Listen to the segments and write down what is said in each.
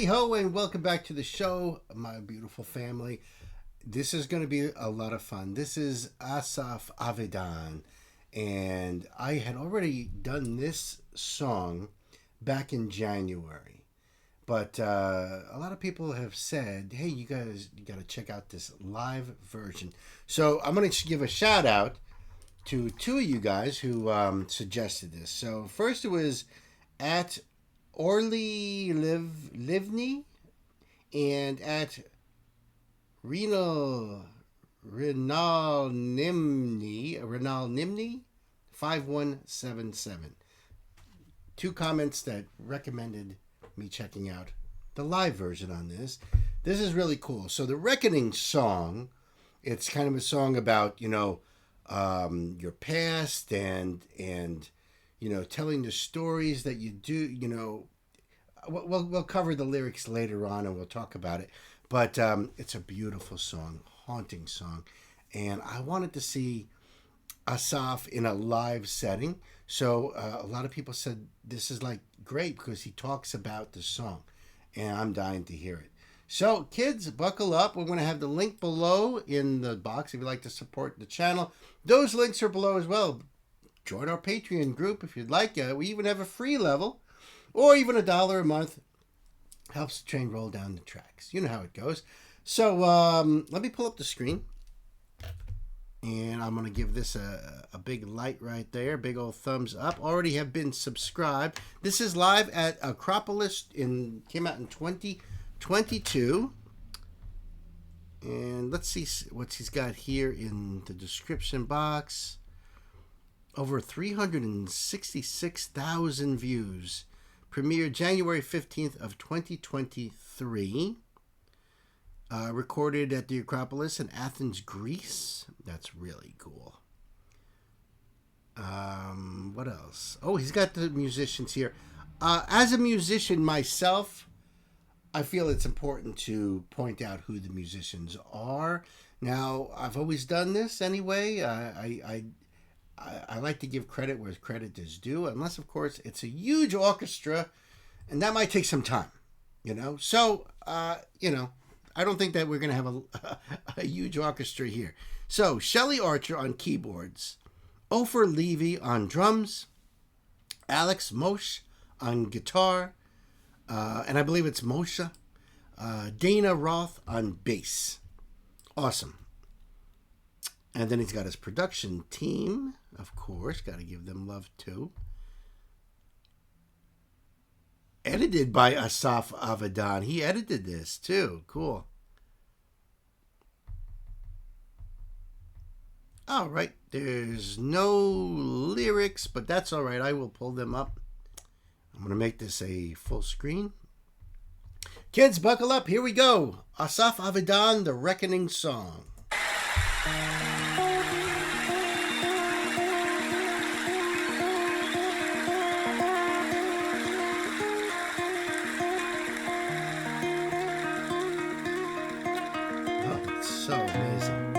Howdy ho, and welcome back to the show, my beautiful family. This is going to be a lot of fun. This is Asaf Avidan, and I had already done this song back in January, but a lot of people have said, "Hey, you guys, you got to check out this live version." So I'm going to give a shout out to two of you guys who suggested this. So first it was at Livney and at Renal Nimni 5177. Two comments that recommended me checking out the live version on this. This is really cool. So the Reckoning song, it's kind of a song about, your past and telling the stories that you do. We'll cover the lyrics later on and we'll talk about it, but it's a beautiful song, haunting song, and I wanted to see Assaf in a live setting. So a lot of people said this is like great because he talks about the song, and I'm dying to hear it. So kids, buckle up. We're going to have the link below in the box if you'd like to support the channel. Those links are below as well. Join our Patreon group if you'd like. We even have a free level, or even $1 a month. Helps the train roll down the tracks. You know how it goes. So let me pull up the screen. And I'm going to give this a big light right there. Big old thumbs up. Already have been subscribed. This is live at Acropolis. Came out in 2022. And let's see what he's got here in the description box. Over 366,000 views. Premiered January 15th of 2023. Recorded at the Acropolis in Athens, Greece. That's really cool. What else? Oh, he's got the musicians here. As a musician myself, I feel it's important to point out who the musicians are. Now, I've always done this anyway. I like to give credit where credit is due, unless, of course, it's a huge orchestra, and that might take some time, So, I don't think that we're going to have a huge orchestra here. So, Shelley Archer on keyboards, Ofer Levy on drums, Alex Moshe on guitar, and I believe it's Moshe, Dana Roth on bass. Awesome. And then he's got his production team, of course. Got to give them love, too. Edited by Asaf Avidan. He edited this, too. Cool. All right. There's no lyrics, but that's all right. I will pull them up. I'm going to make this a full screen. Kids, buckle up. Here we go. Asaf Avidan, The Reckoning Song. So amazing.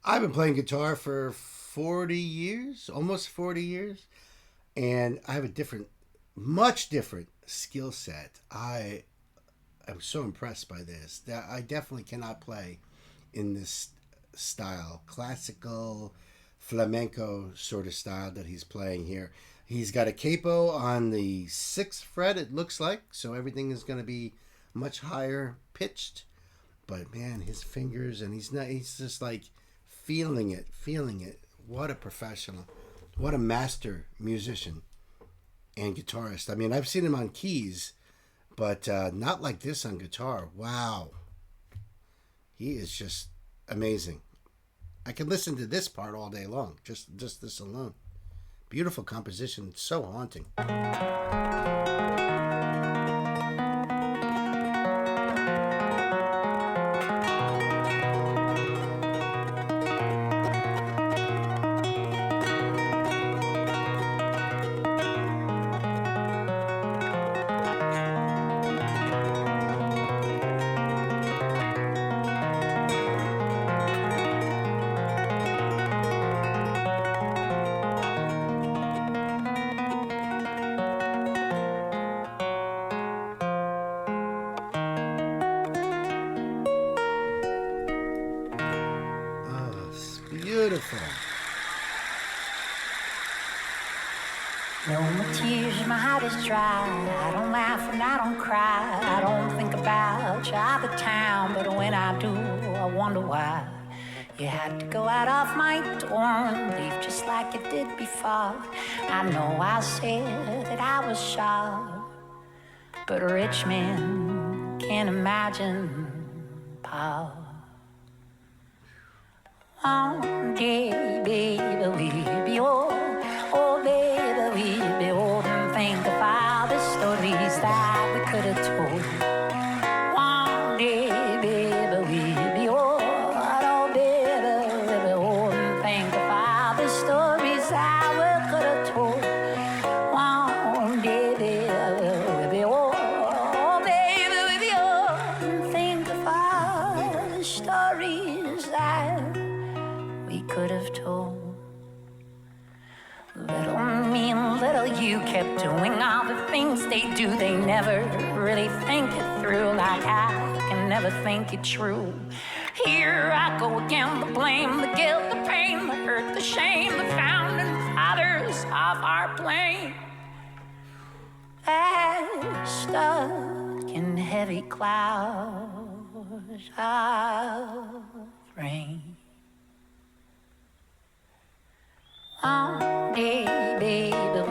I've been playing guitar for 40 years, almost 40 years, and I have a much different skill set. I am so impressed by this that I definitely cannot play in this style, classical flamenco sort of style that he's playing here. He's got a capo on the 6th fret, it looks like, so everything is going to be much higher pitched. But man, his fingers, and he's just like feeling it, feeling it. What a professional. What a master musician and guitarist. I mean, I've seen him on keys, but not like this on guitar. Wow. He is just amazing. I could listen to this part all day long, just this alone. Beautiful composition, so haunting. Beautiful. No more tears, my heart is dry. I don't laugh and I don't cry. I don't think about you all the time, but when I do, I wonder why you had to go out of my door and leave just like you did before. I know I said that I was sharp, but a rich man can't imagine power. One day, baby, we'll be old. Oh, baby, we'll be old and think of all the stories that we could have told. One day, baby, we'll be old. Oh, baby, we'll be old and think of all the stories that we could have told. One day, baby, we'll be old. Oh, baby, we'll be old and think of all the stories that we could have told. Little me and little you kept doing all the things they do. They never really think it through, like I can never think it true. Here I go again, the blame, the guilt, the pain, the hurt, the shame, the founding fathers of our blame. They're stuck in heavy clouds of rain. One day, baby, we'll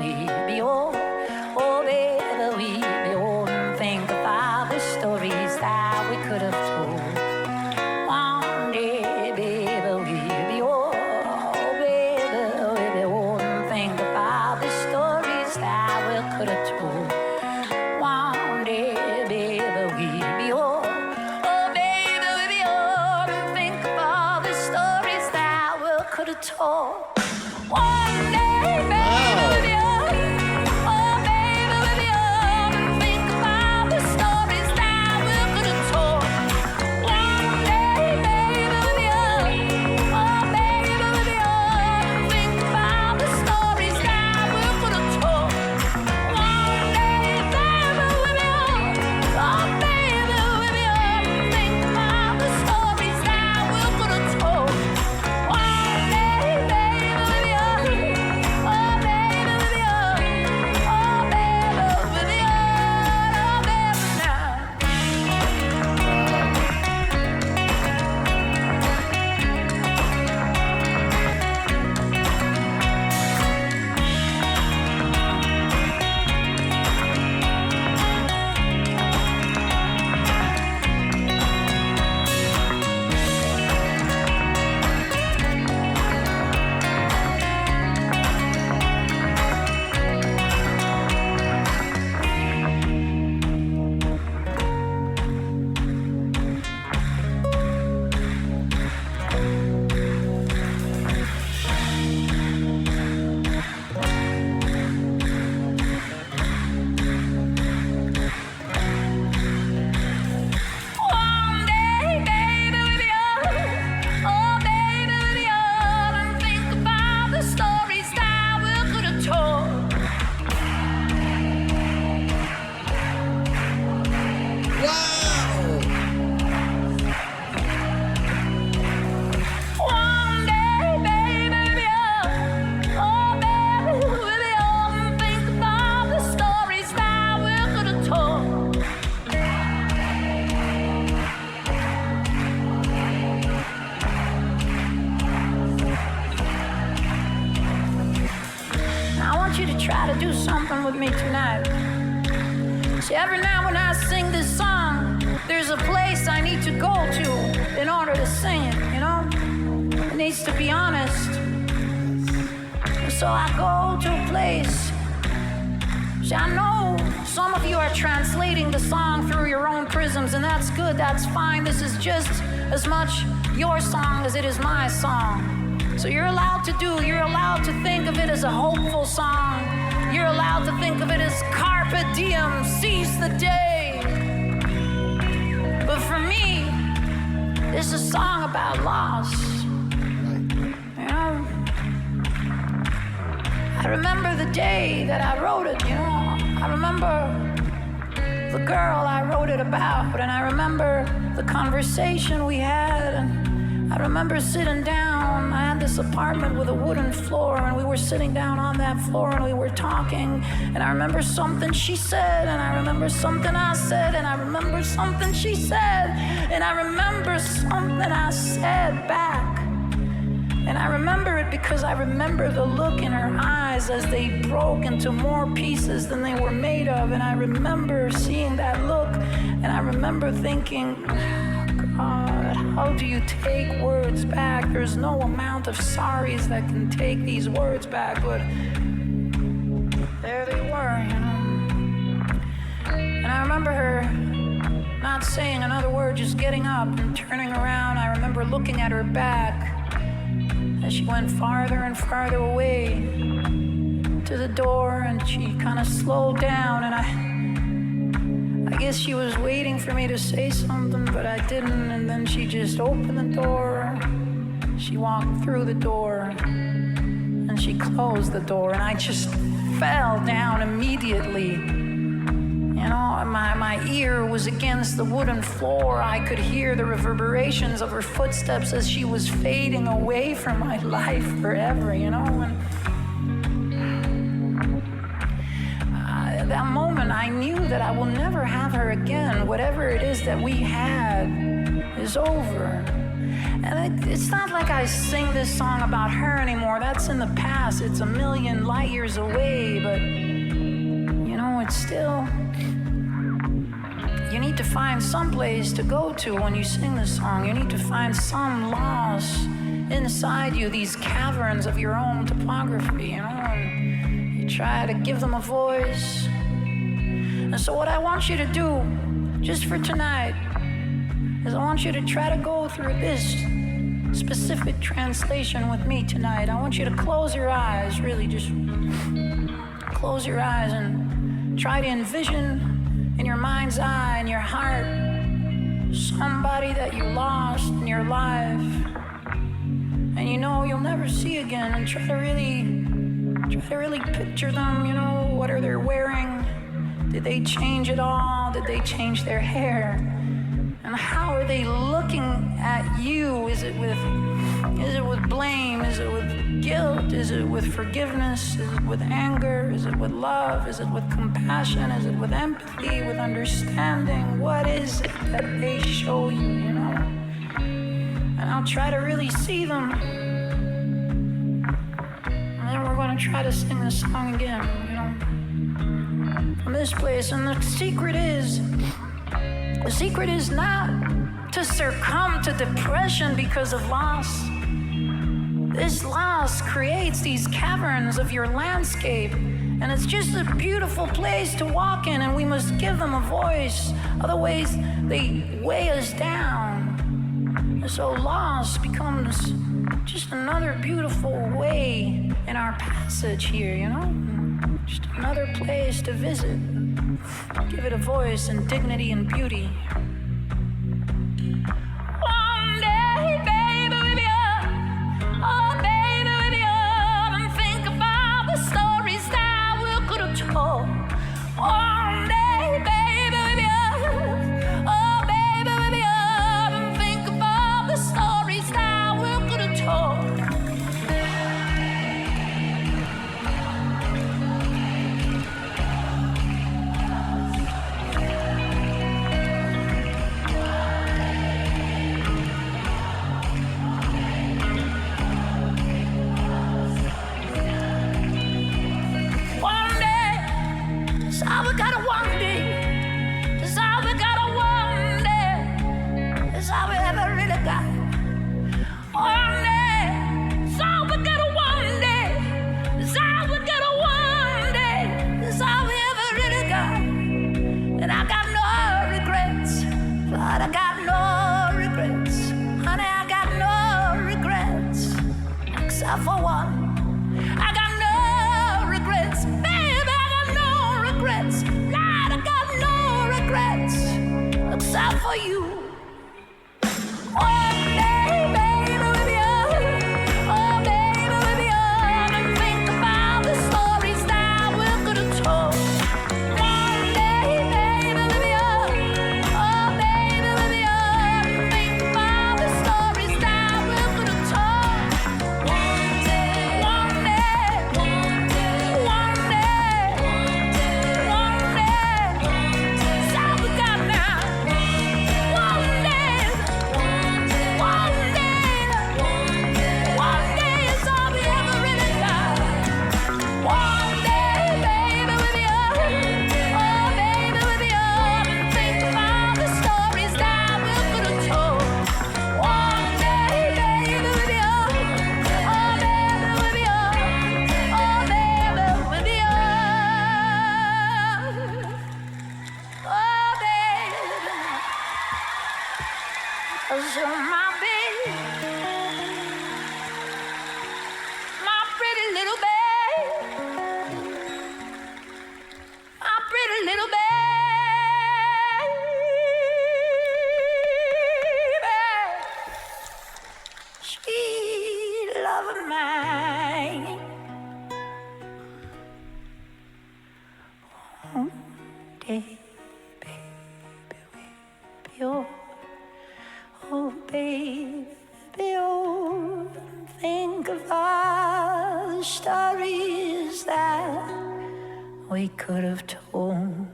be old. Oh, baby, we'll be old and think of all the stories that we could have told. One day, baby, we'll be old. Oh, baby, we'll be old and think of all the stories that we could have told. One day, baby, we'll be old. Oh, baby, we'll be old and think of all the stories that we could have told. One day, baby, we'll be old. Oh, baby, we'll be old and think about the stories that we could have told. One day, baby, we'll be old. Oh, baby, we'll be old and think about the stories that we could have told. One day, baby, we'll be old. Oh, baby, we'll be old and think about the stories that we could have told. One day, baby, we'll be old. do something with me tonight. See, every night when I sing this song, there's a place I need to go to in order to sing it, you know? It needs to be honest. So I go to a place. See, I know some of you are translating the song through your own prisms, and that's good, that's fine. This is just as much your song as it is my song. So you're allowed to think of it as a hopeful song. You're allowed to think of it as carpe diem, seize the day. But for me, it's a song about loss. You know? I remember the day that I wrote it, you know? I remember the girl I wrote it about, and I remember the conversation we had, and I remember sitting down. I had this apartment with a wooden floor, and we were sitting down on that floor, and we were talking, and I remember something she said, and I remember something I said, and I remember something she said, and I remember something I said back. And I remember it because I remember the look in her eyes as they broke into more pieces than they were made of. And I remember seeing that look, and I remember thinking, God, how do you take words back? There's no amount of sorries that can take these words back, but there they were, you know. And I remember her not saying another word, just getting up and turning around. I remember looking at her back as she went farther and farther away to the door, and she kind of slowed down, and I guess she was waiting for me to say something, but I didn't, and then she just opened the door. She walked through the door, and she closed the door, and I just fell down immediately. You know, my ear was against the wooden floor. I could hear the reverberations of her footsteps as she was fading away from my life forever, you know. And at that moment, I knew that I will never have her again. Whatever it is that we had is over. And it's not like I sing this song about her anymore. That's in the past. It's a million light years away, but, you know, it's still... You need to find some place to go to when you sing this song. You need to find some loss inside you, these caverns of your own topography, you know, and you try to give them a voice. And so what I want you to do, just for tonight, is I want you to try to go through this specific translation with me tonight. I want you to close your eyes, really just close your eyes and try to envision in your mind's eye, in your heart, somebody that you lost in your life and you know you'll never see again, and try to really picture them. You know, what are they wearing? Did they change at all? Did they change their hair? And how are they looking at you? Is it with blame? Is it with guilt? Is it with forgiveness? Is it with anger? Is it with love? Is it with compassion? Is it with empathy, with understanding? What is it that they show you, you know? And I'll try to really see them. And then we're going to try to sing this song again, you know, from this place. And the secret is not to succumb to depression because of loss. This loss creates these caverns of your landscape, and it's just a beautiful place to walk in, and we must give them a voice. Otherwise, they weigh us down. And so loss becomes just another beautiful way in our passage here, you know? Just another place to visit. Give it a voice and dignity and beauty. One day, baby, we'll be up. Oh, baby, we'll be up and think about the stories that we could have told. One day, baby, we'll be up. Oh, baby, we'll be up and think about the stories that we could have told. for one. I got no regrets, baby, I got no regrets. Lord, I got no regrets, except for you. One day, baby, we'll be young. Oh, baby, we'll be young. And think about the stories that we could have told. One day, baby, we'll be young. Oh, baby, we'll be young. And think about the stories that we could have told. One day, one day, one day, one day, one day, one day. So we got now. One day, one day is all we ever really got. One day, baby, we'll be young. Oh, baby, we'll be young. And think about the stories that we could have told. One day, baby, we'll be young. Oh, baby, we'll be young. Oh, baby, we'll be young. Oh, baby, 'cause you're my baby, my pretty little baby, my pretty little baby, sweet love of mine. One day, baby, we'll be yours. Oh, baby, oh, think of all the stories that we could have told.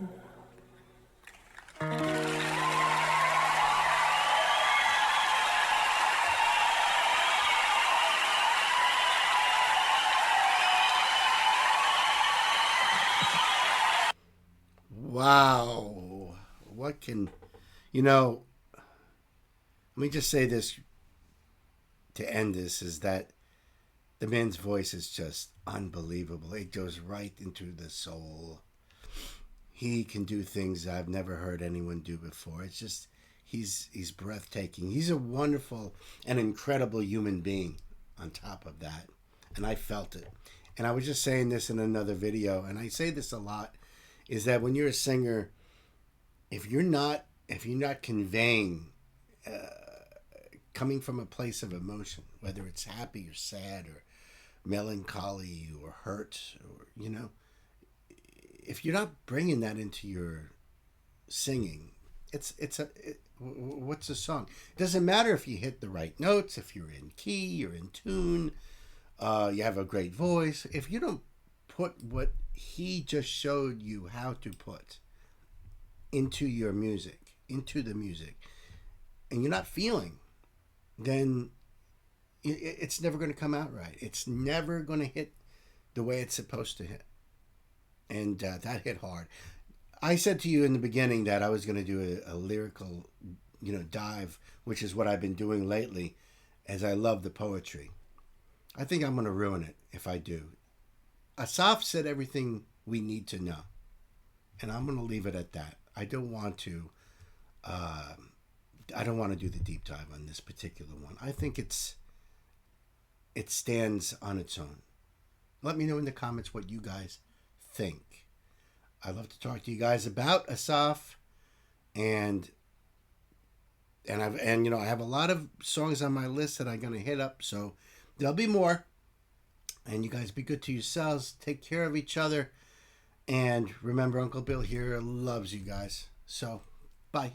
Wow. What can, let me just say this to end this, is that the man's voice is just unbelievable. It goes right into the soul. He can do things I've never heard anyone do before. It's just, he's breathtaking. He's a wonderful and incredible human being on top of that. And I felt it. And I was just saying this in another video, and I say this a lot, is that when you're a singer, if you're not conveying, coming from a place of emotion, whether it's happy or sad or melancholy or hurt, or if you're not bringing that into your singing, what's a song? It doesn't matter if you hit the right notes, if you're in key, you're in tune, you have a great voice. If you don't put what he just showed you how to put into your music, into the music, and you're not feeling, then it's never going to come out right. It's never going to hit the way it's supposed to hit. And that hit hard. I said to you in the beginning that I was going to do a lyrical, dive, which is what I've been doing lately, as I love the poetry. I think I'm going to ruin it if I do. Assaf said everything we need to know, and I'm going to leave it at that. I don't want to do the deep dive on this particular one. I think it stands on its own. Let me know in the comments what you guys think. I love to talk to you guys about Assaf, and I have a lot of songs on my list that I'm going to hit up, so there'll be more. And you guys be good to yourselves. Take care of each other. And remember, Uncle Bill here loves you guys. So, bye.